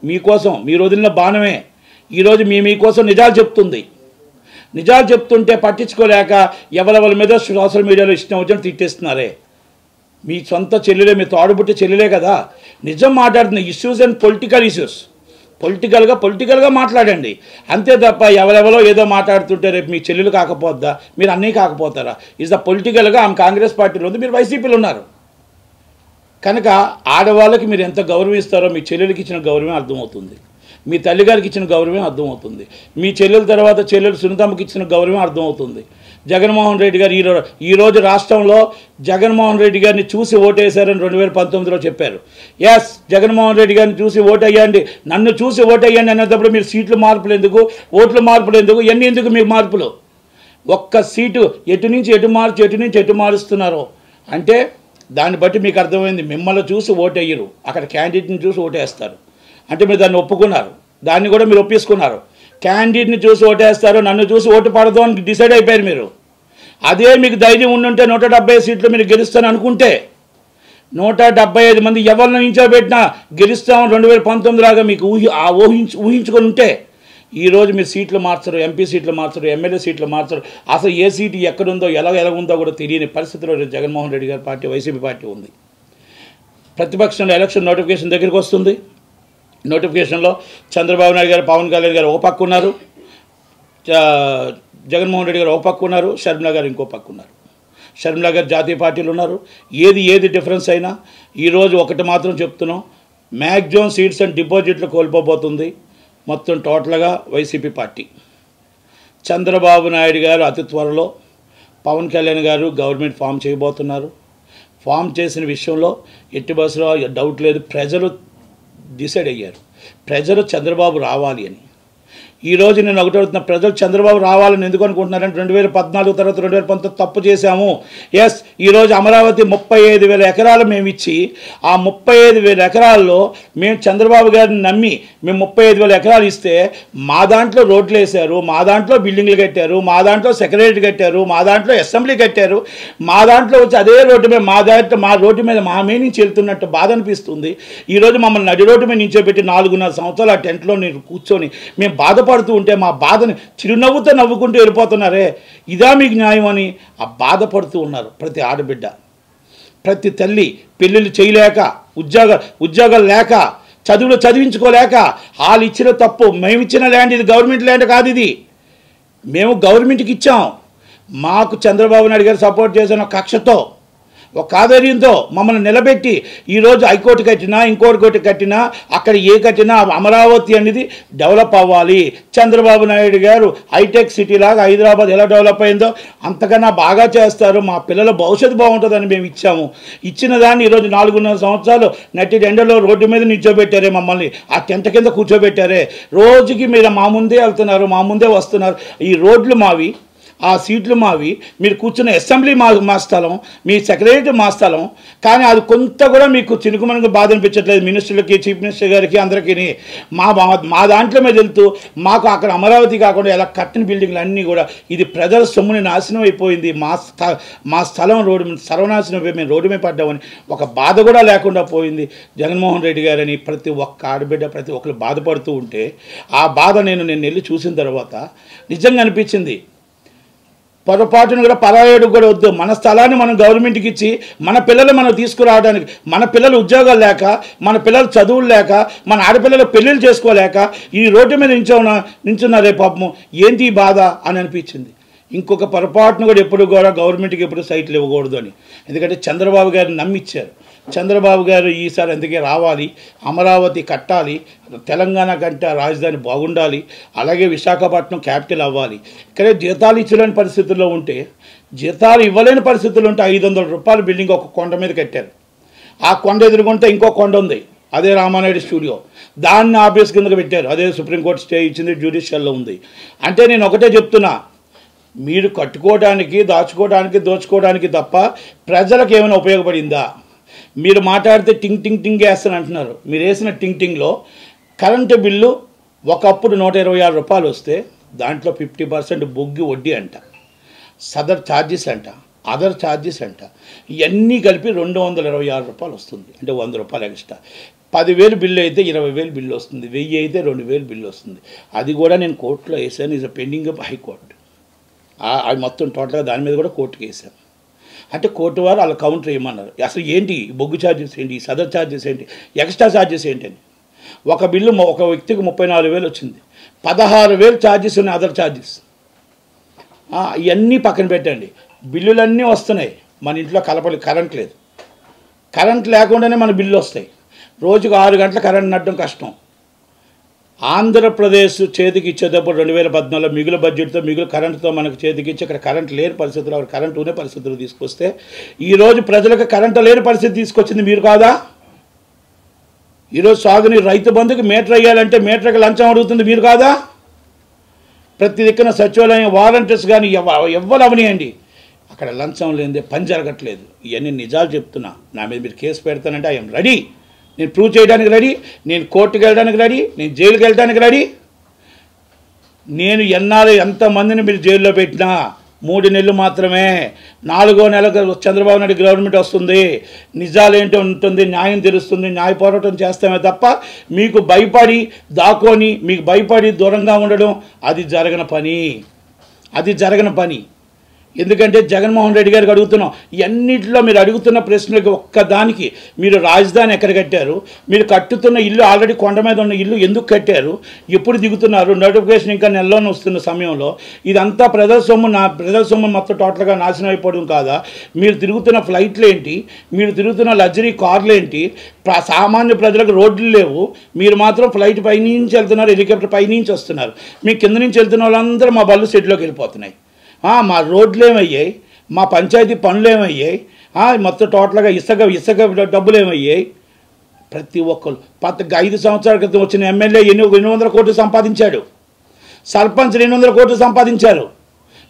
మీకోసం మీరు వదిలిన బాణమే ఈరోజు మీకోసం నిజాలు చెప్తుంది. నిజాలు చెప్తుంటే పట్టించుకోలేక ఎవరెవరి మీద సోషల్ మీడియాలో ఇష్టం వచ్చినట్టు తిట్టేస్తున్నారే. మీ సొంత చెల్లెలే, మీ తోడబుట్టి చెల్లెలే కదా. నిజం మాట్లాడుతున్న ఇష్యూస్ అండ్ పొలిటికల్ ఇష్యూస్, పొలిటికల్గా మాట్లాడండి అంతే తప్ప ఎవరెవరో ఏదో మాట్లాడుతుంటే రేపు మీ చెల్లెలు కాకపోద్దా, మీరు అన్నీ కాకపోతారా? ఈజ్ ద పొలిటికల్గా ఆమె కాంగ్రెస్ పార్టీలో ఉంది, మీరు వైసీపీలో ఉన్నారు కనుక ఆడవాళ్ళకి మీరు ఎంత గౌరవం ఇస్తారో మీ చెల్లెలకి ఇచ్చిన గౌరవమే అర్థమవుతుంది, మీ తల్లిగారికి ఇచ్చిన గౌరవమే అర్థమవుతుంది, మీ చెల్లెల తర్వాత చెల్లెలు సునీతమ్మకి ఇచ్చిన గౌరవమే అర్థమవుతుంది. జగన్మోహన్ రెడ్డి గారు ఈరోజు రాష్ట్రంలో జగన్మోహన్ రెడ్డి గారిని చూసి ఓటేశారని 2019లో చెప్పారు. ఎస్, జగన్మోహన్ రెడ్డి గారిని చూసి ఓటేయండి, నన్ను చూసి ఓటేయండి అనేటప్పుడు మీరు సీట్లు మార్పులు ఎందుకు, ఓట్ల మార్పులు ఎందుకు, ఇవన్నీ ఎందుకు మీకు మార్పులు? ఒక్క సీటు ఎటు నుంచి ఎటు మారుస్తున్నారో అంటే దాన్ని బట్టి మీకు అర్థమైంది. మిమ్మల్ని చూసి ఓటేయరు, అక్కడ క్యాండిడేట్ని చూసి ఓటేస్తారు. అంటే మీరు దాన్ని ఒప్పుకున్నారు, దాన్ని కూడా మీరు ఒప్పేసుకున్నారు. క్యాండిడేట్ని చూసి ఓటేస్తారు, నన్ను చూసి ఓటు పడదు అని డిసైడ్ అయిపోయారు మీరు. అదే మీకు ధైర్యం ఉండుంటే 170 సీట్లు మీరు గెలుస్తాను అనుకుంటే 175 మంది ఎవరిని నించోబెట్టినా గెలుస్తామని 2019 లాగా మీకు ఊహించుకొని ఉంటే ఈరోజు మీరు సీట్లు మార్చరు, ఎంపీ సీట్లు మార్చరు, ఎమ్మెల్యే సీట్లు మార్చరు. అసలు ఏ సీటు ఎక్కడుందో ఎలా ఉందో కూడా తెలియని పరిస్థితిలో జగన్మోహన్ రెడ్డి గారి పార్టీ, వైసీపీ పార్టీ ఉంది. ప్రతిపక్షంలో ఎలక్షన్ నోటిఫికేషన్ దగ్గరికి వస్తుంది. నోటిఫికేషన్లో చంద్రబాబు నాయుడు గారు, పవన్ కళ్యాణ్ గారు ఒక పక్క ఉన్నారు, జగన్మోహన్ రెడ్డి గారు ఒక పక్క ఉన్నారు, షర్మిలా గారు ఇంకో పక్క ఉన్నారు. షర్మిలా గారు జాతీయ పార్టీలు ఉన్నారు. ఏది డిఫరెన్స్ అయినా ఈరోజు ఒకటి మాత్రం చెప్తున్నాం, మ్యాక్సిమం సీట్స్ అండ్ డిపాజిట్లు కోల్పోబోతుంది మొత్తం టోటల్గా వైసీపీ పార్టీ. చంద్రబాబు నాయుడు గారు అతి త్వరలో పవన్ కళ్యాణ్ గారు గవర్నమెంట్ ఫామ్ చేయబోతున్నారు. ఫామ్ చేసిన విషయంలో ఎట్టి బస్సులో డౌట్ లేదు, ప్రజలు డిసైడ్ అయ్యారు. ప్రజలు చంద్రబాబు రావాలి అని. ఈరోజు నేను ఒకటి అడుగుతున్నా, ప్రజలు చంద్రబాబు రావాలని ఎందుకు అనుకుంటున్నారంటే 2014 తర్వాత 2019 తప్పు చేశాము. ఎస్, ఈరోజు అమరావతి 35,000 ఎకరాలు మేము ఇచ్చి ఆ 35,000 ఎకరాల్లో మేము చంద్రబాబు గారిని నమ్మి మేము 35,000 ఎకరాలు ఇస్తే మా దాంట్లో రోడ్లు వేశారు, మా దాంట్లో బిల్డింగ్లు కట్టారు, మా దాంట్లో సెక్రటరీ కట్టారు, మా దాంట్లో అసెంబ్లీ కట్టారు, మా దాంట్లో వచ్చి అదే రోడ్డు మీద మా రోడ్డు మీద మా మీద నుంచి వెళ్తున్నట్టు బాధ అనిపిస్తుంది. ఈరోజు మమ్మల్ని నడి రోడ్డు మీద నించోబెట్టి 4.5 సంవత్సరాలు ఆ టెంట్లో నేను కూర్చొని మేము బాధపడుతూ ఉంటే మా బాధని చిరునవ్వుతో నవ్వుకుంటూ వెళ్ళిపోతున్నారే, ఇదా మీకు న్యాయం అని ఆ బాధపడుతూ ఉన్నారు ప్రతి ఆడబిడ్డ, ప్రతి తల్లి. పెళ్ళిళ్ళు చేయలేక, ఉద్యోగాలు లేక, చదువులు చదివించుకోలేక వాళ్ళు ఇచ్చిన తప్పు. మేము ఇచ్చిన ల్యాండ్ ఇది గవర్నమెంట్ ల్యాండ్ కాదు, ఇది మేము గవర్నమెంట్కి ఇచ్చాం. మాకు చంద్రబాబు నాయుడు గారు సపోర్ట్ చేసిన కక్షతో, ఒక ఆధైర్యంతో మమ్మల్ని నిలబెట్టి ఈరోజు హైకోర్టు కట్టినా, ఇంకోటి కోర్టు కట్టినా, అక్కడ ఏ కట్టినా అమరావతి అనేది డెవలప్ అవ్వాలి. చంద్రబాబు నాయుడు గారు హైటెక్ సిటీ లాగా హైదరాబాద్ ఎలా డెవలప్ అయిందో అంతకన్నా బాగా చేస్తారు, మా పిల్లల భవిష్యత్తు బాగుంటుందని మేము ఇచ్చాము. ఇచ్చిన దాన్ని ఈరోజు 4.5 సంవత్సరాలు నట్టి ఎండలో రోడ్డు మీద నిల్చోబెట్టారే, మమ్మల్ని ఆ టెంట కింద కూర్చోబెట్టారే. రోజుకి మీరు మా ముందే వెళ్తున్నారు, మా ముందే వస్తున్నారు. ఈ రోడ్లు మావి, ఆ సీట్లు మావి, మీరు కూర్చున్న అసెంబ్లీ మా స్థలం, మీ సెక్రటరీ మా స్థలం. కానీ అది కొంత కూడా మీకు చినుకుమనుకు బాధ అనిపించట్లేదు. మినిస్టర్లకి, చీఫ్ మినిస్టర్ గారికి, అందరికీ మా దాంట్లో మీద వెళ్తూ మాకు అక్కడ అమరావతి కాకుండా ఎలా కట్టిన బిల్డింగ్లు అన్నీ కూడా ఇది ప్రజల సొమ్ముని నాశనం అయిపోయింది, మా స్థలం రోడ్డు సర్వనాశనం అయిపోయి మేము రోడ్డు మీద పడ్డామని ఒక బాధ కూడా లేకుండా పోయింది జగన్మోహన్ రెడ్డి గారని ప్రతి ఒక్క ఆడబిడ్డ, ప్రతి ఒక్కరు బాధపడుతూ ఉంటే ఆ బాధ నేను వెళ్ళి చూసిన తర్వాత నిజంగా అనిపించింది. పొరపాటును కూడా పరాయుడు కూడా వద్దు, మన స్థలాన్ని మనం గవర్నమెంట్కి ఇచ్చి మన పిల్లలు మనం తీసుకురావడానికి, మన పిల్లలు ఉద్యోగాలు లేక, మన పిల్లలు చదువులు లేక, మన ఆడపిల్లలు పెళ్ళిళ్ళు చేసుకోలేక ఈ రోడ్డు మీద నించున్నారే పాపము, ఏంటి ఈ బాధ అని అనిపించింది. ఇంకొక పొరపాటును కూడా ఎప్పుడు కూడా గవర్నమెంట్కి ఎప్పుడు సైట్లు ఇవ్వకూడదు అని. ఎందుకంటే చంద్రబాబు గారిని నమ్మిచ్చారు. చంద్రబాబు గారు ఈసారి అందుకే రావాలి, అమరావతి కట్టాలి, తెలంగాణ కంటే రాజధాని బాగుండాలి, అలాగే విశాఖపట్నం క్యాపిటల్ అవ్వాలి. ఇక్కడే జీతాలు ఇచ్చలేని పరిస్థితుల్లో ఉంటే, జీతాలు ఇవ్వలేని పరిస్థితుల్లో ఉంటే 500 రూపాయల బిల్డింగ్ ఒక కొండ మీద కట్టారు. ఆ కొండ ఎదురుగుంటే ఇంకో కొండ ఉంది, అదే రామానాయుడు స్టూడియో. దాన్ని ఆఫీస్ కిందకి పెట్టారు, అదే సుప్రీంకోర్టు స్టే ఇచ్చింది, జ్యుడిషియల్లో ఉంది. అంటే నేను ఒకటే చెప్తున్నా, మీరు కట్టుకోవడానికి, దోచుకోవడానికి తప్ప ప్రజలకు ఏమైనా ఉపయోగపడిందా? మీరు మాట్లాడితే టింగ్ వేస్తాను అంటున్నారు. మీరు వేసిన టింగ్లో కరెంటు బిల్లు ఒకప్పుడు 126 రూపాయలు వస్తే దాంట్లో 50% బొగ్గి వడ్డీ అంట, సదర్ ఛార్జెస్ అంట, అదర్ ఛార్జెస్ అంట, ఇవన్నీ కలిపి 226 రూపాయలు వస్తుంది. అంటే 100 రూపాయలు ఎక్స్ట్రా. 10,000 బిల్లు అయితే 20,000 బిల్లు వస్తుంది, 1000 అయితే 2,000 బిల్లు వస్తుంది. అది కూడా నేను కోర్టులో వేసాను, ఈజ్ పెండింగ్ ఆఫ్ హైకోర్టు. అది మొత్తం టోటల్గా దాని మీద కూడా కోర్టుకి వేసాను. అంటే కోర్టు వారు వాళ్ళ కౌంటర్ ఏమన్నారు, అసలు ఏంటి బొగ్గు ఛార్జెస్ ఏంటి, సదర్ ఛార్జెస్ ఏంటి, ఎక్స్ట్రా ఛార్జెస్ ఏంటని. ఒక బిల్లు ఒక వ్యక్తికి 34,000 వచ్చింది, 16,000 ఛార్జెస్ ఉన్నాయి అదర్ ఛార్జెస్. ఇవన్నీ పక్కన పెట్టండి, బిల్లులన్నీ వస్తున్నాయి. మన ఇంట్లో కరెంట్ లేదు, కరెంట్ లేకుండానే మన బిల్లు వస్తాయి. రోజుకు 6 గంటల కరెంట్ నడడం కష్టం. ఆంధ్రప్రదేశ్ చేతికి ఇచ్చేటప్పుడు 2014లో మిగులు బడ్జెట్తో మిగులు కరెంటుతో మనకు చేతికి ఇచ్చి ఇక్కడ కరెంట్ లేని పరిస్థితులు, అక్కడ కరెంట్ ఉండే పరిస్థితులు తీసుకొస్తే ఈరోజు ప్రజలకు కరెంటు లేని పరిస్థితి తీసుకొచ్చింది మీరు కాదా? ఈరోజు సాగునీరు రైతు బంధుకి మీటర్ వేయాలంటే మీటర్కి లంచం అడుగుతుంది మీరు కాదా? ప్రతి దిక్కున సచివాలయం వాలంటీర్స్ కానీ ఎవ్వరు అవనియండి, అక్కడ లంచం లేనిదే పని జరగట్లేదు. ఇవన్నీ నిజాలు చెప్తున్నా. నా మీద మీరు కేసు పెడతానంటే ఐఎమ్ రెడీ, నేను ప్రూవ్ చేయడానికి రెడీ, నేను కోర్టుకు వెళ్ళడానికి రెడీ, నేను జైలుకి వెళ్ళడానికి రెడీ. నేను ఎంతమందిని మీరు జైల్లో పెట్టినా 3 నెలలు మాత్రమే, 4వ నెలకు చంద్రబాబు నాయుడు గవర్నమెంట్ వస్తుంది, నిజాలేంటో ఉంటుంది, న్యాయం తెలుస్తుంది, న్యాయ పోరాటం చేస్తామే తప్ప మీకు భయపడి దాక్కొని మీకు భయపడి దూరంగా ఉండడం అది జరగని పని. ఎందుకంటే జగన్మోహన్ రెడ్డి గారికి అడుగుతున్నాం, ఇవన్నిటిలో మీరు అడుగుతున్న ప్రశ్నలకు ఒక్కదానికి మీరు రాజధాని ఎక్కడ కట్టారు, మీరు కట్టుతున్న ఇల్లు ఆల్రెడీ కొండ మీద ఉన్న ఇల్లు ఎందుకు కట్టారు, ఎప్పుడు దిగుతున్నారు, నోటిఫికేషన్ ఇంకా నెలలోనే వస్తున్న సమయంలో ఇదంతా ప్రజల సొమ్ము మొత్తం టోటల్గా నాశనం అయిపోవడం కాదా? మీరు తిరుగుతున్న ఫ్లైట్లు ఏంటి, మీరు తిరుగుతున్న లగ్జరీ కార్లు ఏంటి, సామాన్య ప్రజలకు రోడ్లు లేవు, మీరు మాత్రం ఫ్లైట్ పైనుంచి వెళ్తున్నారు, హెలికాప్టర్ పైనుంచి వస్తున్నారు. మీ కింద నుంచి వెళ్తున్న వాళ్ళందరూ మా బళ్ళు సెట్లోకి వెళ్ళిపోతున్నాయి. మా రోడ్లు ఏమయ్యాయి, మా పంచాయతీ పనులు ఏమయ్యాయి, మొత్తం టోటల్గా ఇసుక డబ్బులు ఏమయ్యాయి. ప్రతి ఒక్కరు 5 సంవత్సరాల క్రితం వచ్చిన ఎమ్మెల్యే 200 కోట్లు సంపాదించాడు, సర్పంచ్ 200 కోట్లు సంపాదించారు,